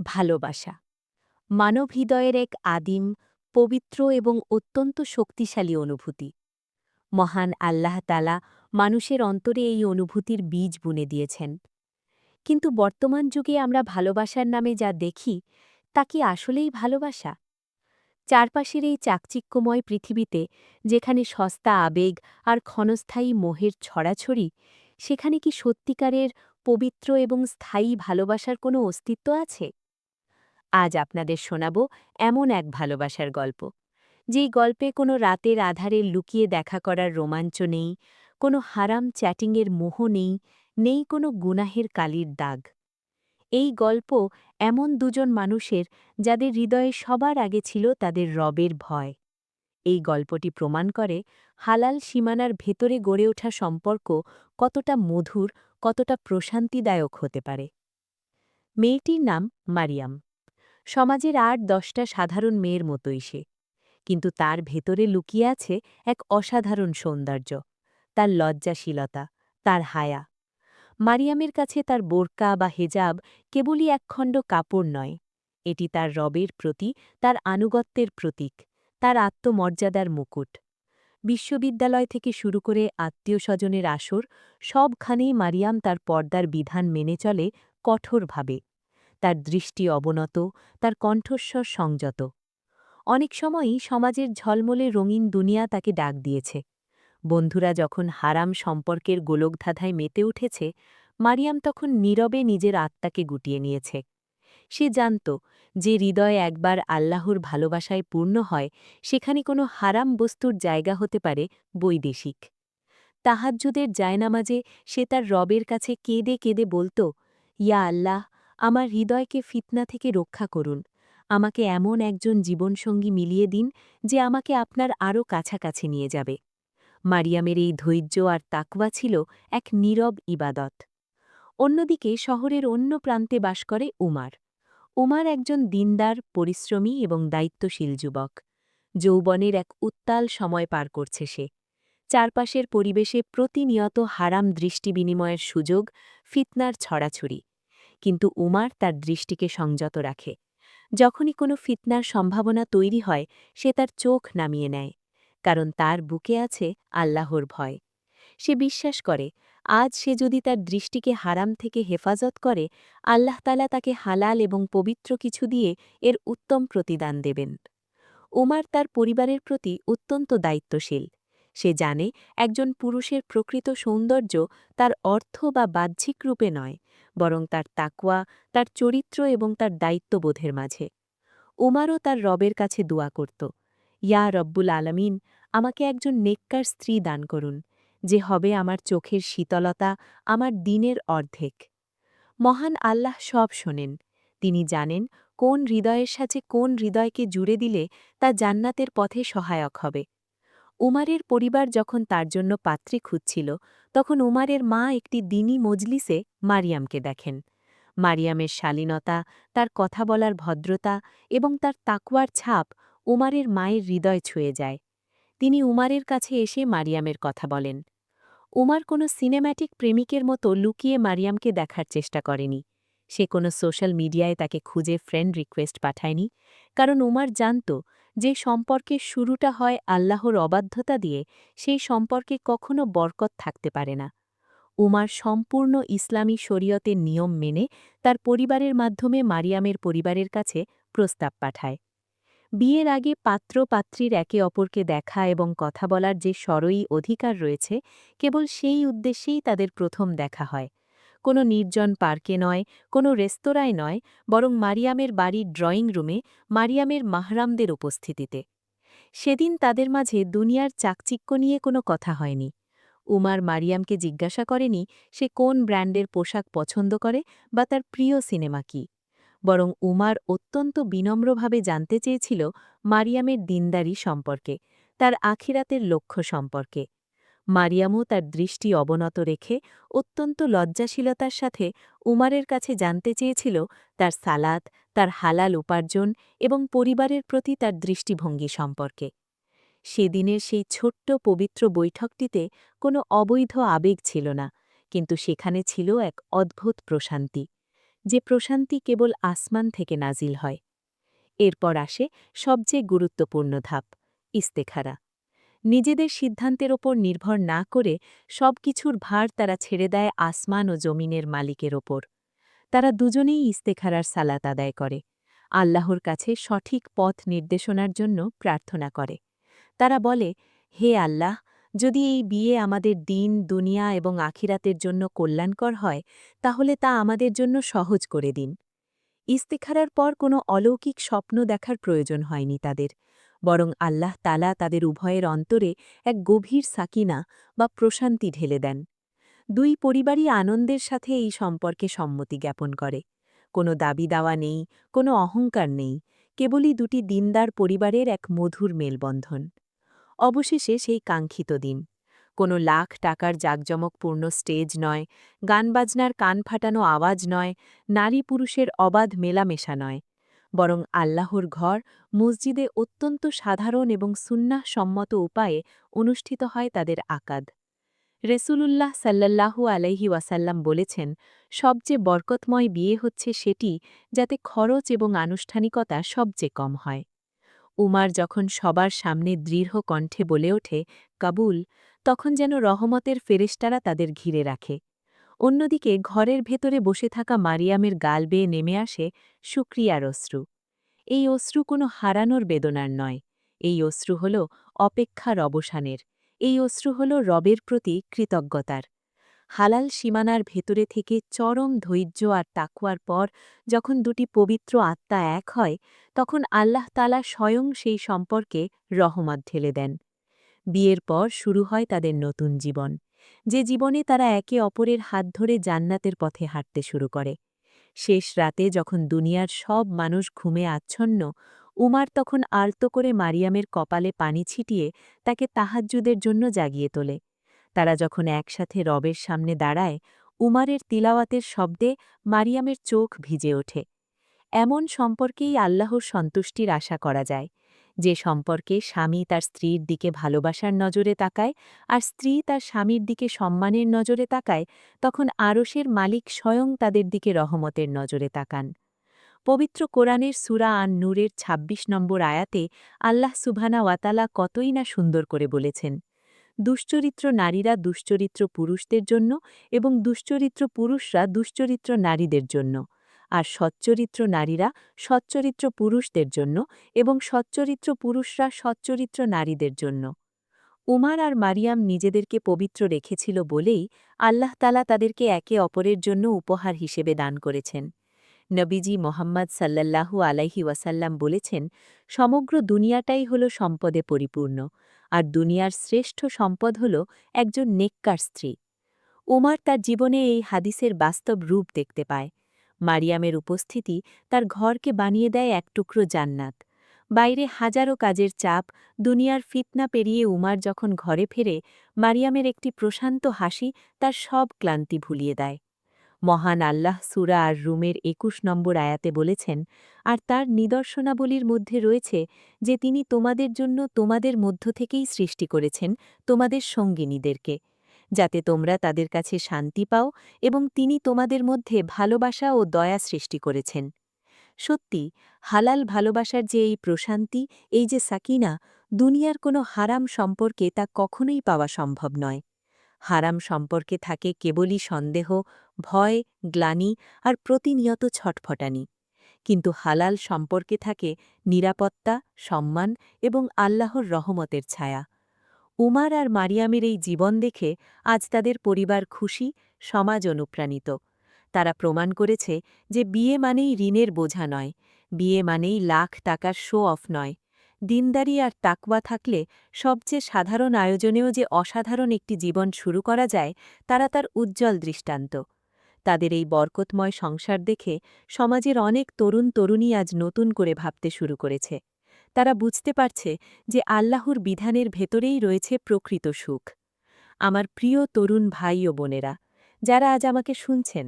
ভালোবাসা মানব হৃদয়ের এক আদিম, পবিত্র এবং অত্যন্ত শক্তিশালী অনুভূতি। মহান আল্লাহ তাআলা মানুষের অন্তরে এই অনুভূতির বীজ বুনে দিয়েছেন। কিন্তু বর্তমান যুগে আমরা ভালোবাসার নামে যা দেখি, তা কি আসলেই ভালোবাসা? চারপাশের এই চাকচিক্যময় পৃথিবীতে যেখানে সস্তা আবেগ আর ক্ষণস্থায়ী মোহের ছড়াছড়ি, সেখানে কি সত্যিকারের, পবিত্র এবং স্থায়ী ভালোবাসার কোনো অস্তিত্ব আছে? আজ আপনাদের শোনাব এমন এক ভালোবাসার গল্প, যেই গল্পে কোনো রাতের আধারে লুকিয়ে দেখা করার রোমাঞ্চ নেই, কোনো হারাম চ্যাটিংয়ের মোহ নেই, নেই কোনো গুনাহের কালির দাগ। এই গল্প এমন দুজন মানুষের, যাদের হৃদয়ে সবার আগে ছিল তাদের রবের ভয়। এই গল্পটি প্রমাণ করে হালাল সীমানার ভেতরে গড়ে ওঠা সম্পর্ক কতটা মধুর, কতটা প্রশান্তিদায়ক হতে পারে। মেয়েটির নাম মারিয়াম। সমাজের ৮-১০টা সাধারণ মেয়ের মতোই সে, কিন্তু তার ভেতরে লুকিয়ে আছে এক অসাধারণ সৌন্দর্য, তার লজ্জাশীলতা, তার হায়া। মারিয়ামের কাছে তার বোরকা বা হেজাব কেবলই একখণ্ড কাপড় নয়, এটি তার রবের প্রতি তার আনুগত্যের প্রতীক, তার আত্মমর্যাদার মুকুট। বিশ্ববিদ্যালয় থেকে শুরু করে আত্মীয়স্বজনের আসর, সবখানেই মারিয়াম তার পর্দার বিধান মেনে চলে কঠোরভাবে। তার দৃষ্টি অবনত, তার কণ্ঠস্বর সংযত। অনেক সময়ই সমাজের ঝলমলে রঙিন দুনিয়া তাকে ডাক দিয়েছে। বন্ধুরা যখন হারাম সম্পর্কের গোলকধাঁধায় মেতে উঠেছে, মারিয়াম তখন নীরবে নিজের আত্মাকে গুটিয়ে নিয়েছে। সে জানত, যে হৃদয় একবার আল্লাহর ভালোবাসায় পূর্ণ হয়, সেখানে কোনো হারাম বস্তুর জায়গা হতে পারে বৈদেশিক। তাহাজ্জুদের জায়নামাজে সে তার রবের কাছে কেঁদে কেঁদে বলত, ইয়া আল্লাহ, আমার হৃদয়কে ফিতনা থেকে রক্ষা করুন। আমাকে এমন একজন জীবনসঙ্গী মিলিয়ে দিন, যে আমাকে আপনার আরও কাছাকাছি নিয়ে যাবে। মারিয়ামের এই ধৈর্য আর তাকওয়া ছিল এক নীরব ইবাদত। অন্যদিকে শহরের অন্য প্রান্তে বাস করে উমার। উমার একজন দিনদার, পরিশ্রমী এবং দায়িত্বশীল যুবক। যৌবনের এক উত্তাল সময় পার করছে সে। চারপাশের পরিবেশে প্রতিনিয়ত হারাম দৃষ্টি বিনিময়ের সুযোগ, ফিতনার ছড়াছড়ি। কিন্তু উমার তার দৃষ্টিকে সংযত রাখে। যখনই কোনো ফিতনার সম্ভাবনা তৈরি হয়, সে তার চোখ নামিয়ে নেয়, কারণ তার বুকে আছে আল্লাহর ভয়। সে বিশ্বাস করে, আজ সে যদি তার দৃষ্টিকে হারাম থেকে হেফাজত করে, আল্লাহ তাআলা তাকে হালাল এবং পবিত্র কিছু দিয়ে এর উত্তম প্রতিদান দেবেন। উমার তার পরিবারের প্রতি অত্যন্ত দায়িত্বশীল। সে জানে, একজন পুরুষের প্রকৃত সৌন্দর্য তার অর্থ বা বাহ্যিক রূপে নয়, বরং তার তাকওয়া, তার চরিত্র এবং তার দায়িত্ববোধের মাঝে। উমারও তার রবের কাছে দোয়া করত, ইয়া রব্বুল আলামিন, আমাকে একজন নেককার স্ত্রী দান করুন, যে হবে আমার চোখের শীতলতা, আমার দিনের অর্ধেক। মহান আল্লাহ সব শোনেন। তিনি জানেন কোন হৃদয়ের সাথে কোন হৃদয়কে জুড়ে দিলে তা জান্নাতের পথে সহায়ক হবে। উমারের পরিবার যখন তার জন্য পাত্রী খুঁজছিল, তখন উমারের মা একটি দিনী মজলিসে মারিয়ামকে দেখেন। মারিয়ামের শালীনতা, তার কথা বলার ভদ্রতা এবং তার তাকওয়ার ছাপ উমারের মায়ের হৃদয় ছুঁয়ে যায়। তিনি উমারের কাছে এসে মারিয়ামের কথা বলেন। উমার কোনো সিনেম্যাটিক প্রেমিকের মতো লুকিয়ে মারিয়ামকে দেখার চেষ্টা করেনি। সে কোনো সোশ্যাল মিডিয়ায় তাকে খুঁজে ফ্রেন্ড রিকোয়েস্ট পাঠায়নি, কারণ উমার জানত, যে সম্পর্কের শুরুটা হয় আল্লাহর অবাধ্যতা দিয়ে, সেই সম্পর্কে কখনো বরকত থাকতে পারে না। উমার সম্পূর্ণ ইসলামী শরীয়তের নিয়ম মেনে তার পরিবারের মাধ্যমে মারিয়ামের পরিবারের কাছে প্রস্তাব পাঠায়। বিয়ের আগে পাত্র-পাত্রীর একে অপরকে দেখা এবং কথা বলার যে সরই অধিকার রয়েছে, কেবল সেই উদ্দেশ্যেই তাদের প্রথম দেখা হয়। কোনো নির্জন পার্কে নয়, কোনো রেস্তোরাঁয় নয়, বরং মারিয়ামের বাড়ির ড্রয়িং রুমে, মারিয়ামের মাহরামদের উপস্থিতিতে। সেদিন তাদের মাঝে দুনিয়ার চাকচিক্য নিয়ে কোনো কথা হয়নি। উমার মারিয়ামকে জিজ্ঞাসা করেনি সে কোন ব্র্যান্ডের পোশাক পছন্দ করে বা তার প্রিয় সিনেমা কী, বরং উমার অত্যন্ত বিনম্রভাবে জানতে চেয়েছিল মারিয়ামের দিনদারি সম্পর্কে, তার আখিরাতের লক্ষ্য সম্পর্কে। মারিয়ামও তার দৃষ্টি অবনত রেখে অত্যন্ত লজ্জাশীলতার সাথে উমারের কাছে জানতে চেয়েছিল তার সালাত, তার হালাল উপার্জন এবং পরিবারের প্রতি তার দৃষ্টিভঙ্গি সম্পর্কে। সেদিনের সেই ছোট্ট পবিত্র বৈঠকটিতে কোনো অবৈধ আবেগ ছিল না, কিন্তু সেখানে ছিল এক অদ্ভুত প্রশান্তি। যে প্রশান্তি কেবল আসমান থেকে নাজিল হয়। এরপর আসে সবচেয়ে গুরুত্বপূর্ণ ধাপ, ইস্তেখারা। নিজেদের সিদ্ধান্তের ওপর নির্ভর না করে সবকিছুর ভার তারা ছেড়ে দেয় আসমান ও জমিনের মালিকের ওপর। তারা দুজনেই ইস্তেখারার সালাত আদায় করে, আল্লাহর কাছে সঠিক পথ নির্দেশনার জন্য প্রার্থনা করে। তারা বলে, হে আল্লাহ, যদি এই বিয়ে আমাদের দিন, দুনিয়া এবং আখিরাতের জন্য কল্যাণকর হয়, তাহলে তা আমাদের জন্য সহজ করে দিন। ইস্তেখারার পর কোনো অলৌকিক স্বপ্ন দেখার প্রয়োজন হয়নি তাদের, বরং আল্লাহ তালা তাদের উভয়ের অন্তরে এক গভীর সাকিনা বা প্রশান্তি ঢেলে দেন। দুই পরিবারই আনন্দের সাথে এই সম্পর্কে সম্মতি জ্ঞাপন করে। কোনো দাবি দাওয়া নেই, কোনো অহংকার নেই, কেবলই দুটি দিনদার পরিবারের এক মধুর মেলবন্ধন। অবশেষে সেই কাঙ্ক্ষিত দিন। কোনো লাখ টাকার জাঁকজমকপূর্ণ স্টেজ নয়, গানবাজনার কান ফাটানো আওয়াজ নয়, নারী পুরুষের অবাধ মেলামেশা নয়, বরং আল্লাহর ঘর মসজিদে অত্যন্ত সাধারণ এবং সুন্নাহ সম্মত উপায়ে অনুষ্ঠিত হয় তাদের আকাদ। রেসুলুল্লাহ সাল্লাল্লাহু আলাইহি ওয়াসাল্লাম বলেছেন, সবচেয়ে বরকতময় বিয়ে হচ্ছে সেটি যাতে খরচ এবং আনুষ্ঠানিকতা সবচেয়ে কম হয়। উমার যখন সবার সামনে দৃঢ় কণ্ঠে বলে ওঠে, কাবুল, তখন যেন রহমতের ফেরেশতারা তাদের ঘিরে রাখে। অন্যদিকে ঘরের ভেতরে বসে থাকা মারিয়ামের গাল বেয়ে নেমে আসে শুক্রিয়ার অশ্রু। এই অশ্রু কোনো হারানোর বেদনার নয়, এই অশ্রু হল অপেক্ষার অবসানের, এই অশ্রু হল রবের প্রতি কৃতজ্ঞতার। হালাল সীমানার ভেতরে থেকে চরম ধৈর্য আর তাকুয়ার পর যখন দুটি পবিত্র আত্মা এক হয়, তখন আল্লাহ তাআলা স্বয়ং সেই সম্পর্কে রহমত ঢেলে দেন। বিয়ের পর শুরু হয় তাদের নতুন জীবন, যে জীবনে তারা একে অপরের হাত ধরে জান্নাতের পথে হাঁটতে শুরু করে। শেষ রাতে যখন দুনিয়ার সব মানুষ ঘুমে আচ্ছন্ন, উমার তখন আলতো করে মারিয়ামের কপালে পানি ছিটিয়ে তাকে তাহাজ্জুদের জন্য জাগিয়ে তোলে। তারা যখন একসাথে রবের সামনে দাঁড়ায়, উমারের তিলাওয়াতের শব্দে মারিয়ামের চোখ ভিজে ওঠে। এমন সম্পর্কেই আল্লাহর সন্তুষ্টির আশা করা যায়, যে সম্পর্কে স্বামী তার স্ত্রীর দিকে ভালোবাসার নজরে তাকায় আর স্ত্রী তার স্বামীর দিকে সম্মানের নজরে তাকায়, তখন আরশের মালিক স্বয়ং তাদের দিকে রহমতের নজরে তাকান। পবিত্র কোরআনের সূরা আন-নূরের ২৬ নম্বর আয়াতে আল্লাহ সুবহানাহু ওয়া তাআলা কতই না সুন্দর করে বলেছেন, দুশ্চরিত্র নারীরা দুশ্চরিত্র পুরুষদের জন্য এবং দুশ্চরিত্র পুরুষরা দুশ্চরিত্র নারীদের জন্য, আর সচ্চরিত্র নারীরা সচ্চরিত্র পুরুষদের জন্য এবং সচ্চরিত্র পুরুষরা সচ্চরিত্র নারীদের জন্য। উমার আর মারিয়াম নিজেদেরকে পবিত্র রেখেছিল বলেই আল্লাহ তাআলা তাদেরকে একে অপরের জন্য উপহার হিসেবে দান করেছেন। নবীজি মোহাম্মদ সাল্লাল্লাহু আলাইহি ওয়াসাল্লাম বলেছেন, সমগ্র দুনিয়াটাই হল সম্পদে পরিপূর্ণ, আর দুনিয়ার শ্রেষ্ঠ সম্পদ হল একজন নেককার স্ত্রী। উমার তার জীবনে এই হাদিসের বাস্তব রূপ দেখতে পায়। মারিয়ামের উপস্থিতি তার ঘরকে বানিয়ে দেয় এক টুকরো জান্নাত। বাইরে হাজারো কাজের চাপ, দুনিয়ার ফিতনা পেরিয়ে উমার যখন ঘরে ফেরে, মারিয়ামের একটি প্রশান্ত হাসি তার সব ক্লান্তি ভুলিয়ে দেয়। মহান আল্লাহ সূরা আর রুমের ২১ নম্বর আয়াতে বলেছেন, আর তার নিদর্শনাবলীর মধ্যে রয়েছে যে তিনি তোমাদের জন্য তোমাদের মধ্য থেকেই সৃষ্টি করেছেন তোমাদের সঙ্গিনীদেরকে, যাতে তোমরা তাদের কাছে শান্তি পাও, এবং তিনি তোমাদের মধ্যে ভালোবাসা ও দয়া সৃষ্টি করেছেন। সত্যি, হালাল ভালোবাসার যে এই প্রশান্তি, এই যে সাকিনা, দুনিয়ার কোনো হারাম সম্পর্কে তা কখনোই পাওয়া সম্ভব নয়। হারাম সম্পর্কে থাকে কেবলই সন্দেহ, ভয়, গ্লানি আর প্রতিনিয়ত ছটফটানি। কিন্তু হালাল সম্পর্কে থাকে নিরাপত্তা, সম্মান এবং আল্লাহর রহমতের ছায়া। উমার আর মারিয়ামের এই জীবন দেখে আজ তাদের পরিবার খুশি, সমাজ অনুপ্রাণিত। তারা প্রমাণ করেছে যে বিয়ে মানেই ঋণের বোঝা নয়, বিয়ে মানেই লাখ টাকার শো অফ নয়। দিনদারি আর তাকওয়া থাকলে সবচেয়ে সাধারণ আয়োজনেও যে অসাধারণ একটি জীবন শুরু করা যায়, তারা তার উজ্জ্বল দৃষ্টান্ত। তাদের এই বরকতময় সংসার দেখে সমাজের অনেক তরুণ তরুণী আজ নতুন করে ভাবতে শুরু করেছে। তারা বুঝতে পারছে যে আল্লাহর বিধানের ভেতরেই রয়েছে প্রকৃত সুখ। আমার প্রিয় তরুণ ভাই ও বোনেরা, যারা আজ আমাকে শুনছেন,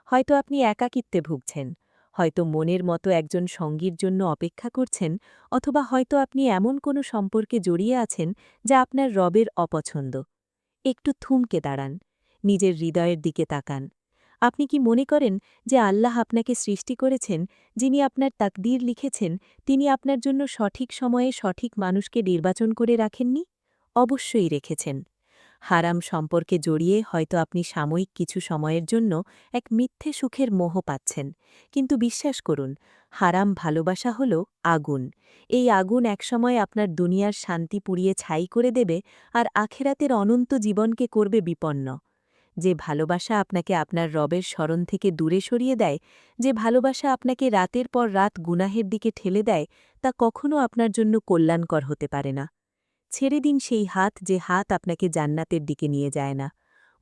হয়তো আপনি একাকিত্বে ভুগছেন, হয়তো মনের মতো একজন সঙ্গীর জন্য অপেক্ষা করছেন, অথবা হয়তো আপনি এমন কোনো সম্পর্কে জড়িয়ে আছেন যা আপনার রবের অপছন্দ। একটু থমকে দাঁড়ান, নিজের হৃদয়ের দিকে তাকান। আপনি কি মনে করেন যে আল্লাহ আপনাকে সৃষ্টি করেছেন, যিনি আপনার তাকদীর লিখেছেন, তিনি আপনার জন্য সঠিক সময়ে সঠিক মানুষকে নির্বাচন করে রাখেননি? অবশ্যই রেখেছেন। হারাম সম্পর্কে জড়িয়ে হয়তো আপনি সাময়িক কিছু সময়ের জন্য এক মিথ্যে সুখের মোহ পাচ্ছেন, কিন্তু বিশ্বাস করুন, হারাম ভালোবাসা হল আগুন। এই আগুন একসময় আপনার দুনিয়ার শান্তি পুড়িয়ে ছাই করে দেবে আর আখেরাতের অনন্ত জীবনকে করবে বিপন্ন। যে ভালোবাসা আপনাকে আপনার রবের স্মরণ থেকে দূরে সরিয়ে দেয়, যে ভালোবাসা আপনাকে রাতের পর রাত গুনাহের দিকে ঠেলে দেয়, তা কখনো আপনার জন্য কল্যাণকর হতে পারে না। ছেড়ে দিন সেই হাত, যে হাত আপনাকে জান্নাতের দিকে নিয়ে যায় না।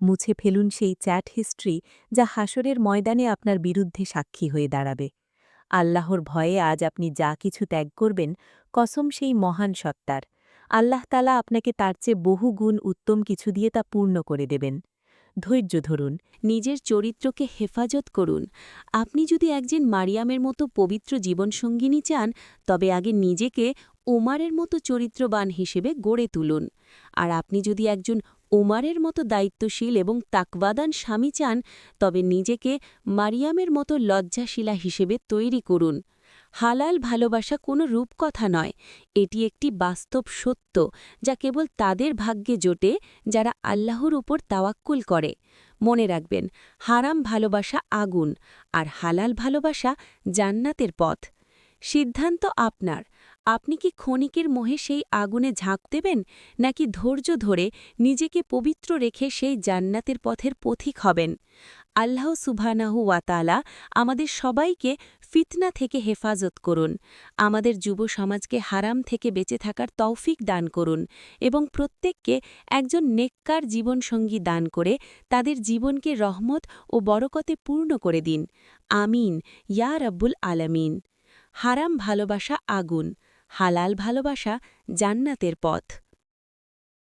মুছে ফেলুন সেই চ্যাট হিস্ট্রি, যা হাসরের ময়দানে আপনার বিরুদ্ধে সাক্ষী হয়ে দাঁড়াবে। আল্লাহর ভয়ে আজ আপনি যা কিছু ত্যাগ করবেন, কসম সেই মহান সত্তার, আল্লাহ তাআলা আপনাকে তার চেয়ে বহু গুণ উত্তম কিছু দিয়ে তা পূর্ণ করে দেবেন। ধৈর্য ধরুন, নিজের চরিত্রকে হেফাজত করুন। আপনি যদি একজন মারিয়ামের মতো পবিত্র জীবনসঙ্গিনী চান, তবে আগে নিজেকে ওমারের মতো চরিত্রবান হিসেবে গড়ে তুলুন। আর আপনি যদি একজন ওমারের মতো দায়িত্বশীল এবং তাকওয়াদান স্বামী চান, তবে নিজেকে মারিয়ামের মতো লজ্জাশীলা হিসেবে তৈরি করুন। হালাল ভালোবাসা কোনো রূপকথা নয়, এটি একটি বাস্তব সত্য, যা কেবল তাদের ভাগ্যে জোটে যারা আল্লাহর উপর তাওয়াক্কুল করে। মনে রাখবেন, হারাম ভালোবাসা আগুন, আর হালাল ভালোবাসা জান্নাতের পথ। সিদ্ধান্ত আপনার। আপনি কি ক্ষণিকের মোহে সেই আগুনে ঝাঁক দেবেন, নাকি ধৈর্য ধরে নিজেকে পবিত্র রেখে সেই জান্নাতের পথের পথিক হবেন? আল্লাহ সুবহানাহু ওয়া তাআলা আমাদের সবাইকে ফিতনা থেকে হেফাজত করুন, আমাদের যুব সমাজকে হারাম থেকে বেঁচে থাকার তৌফিক দান করুন এবং প্রত্যেককে একজন নেককার জীবনসঙ্গী দান করে তাদের জীবনকে রহমত ও বরকতে পূর্ণ করে দিন। আমিন ইয়া রাব্বুল আলামিন। হারাম ভালোবাসা আগুন, হালাল ভালোবাসা জান্নাতের পথ।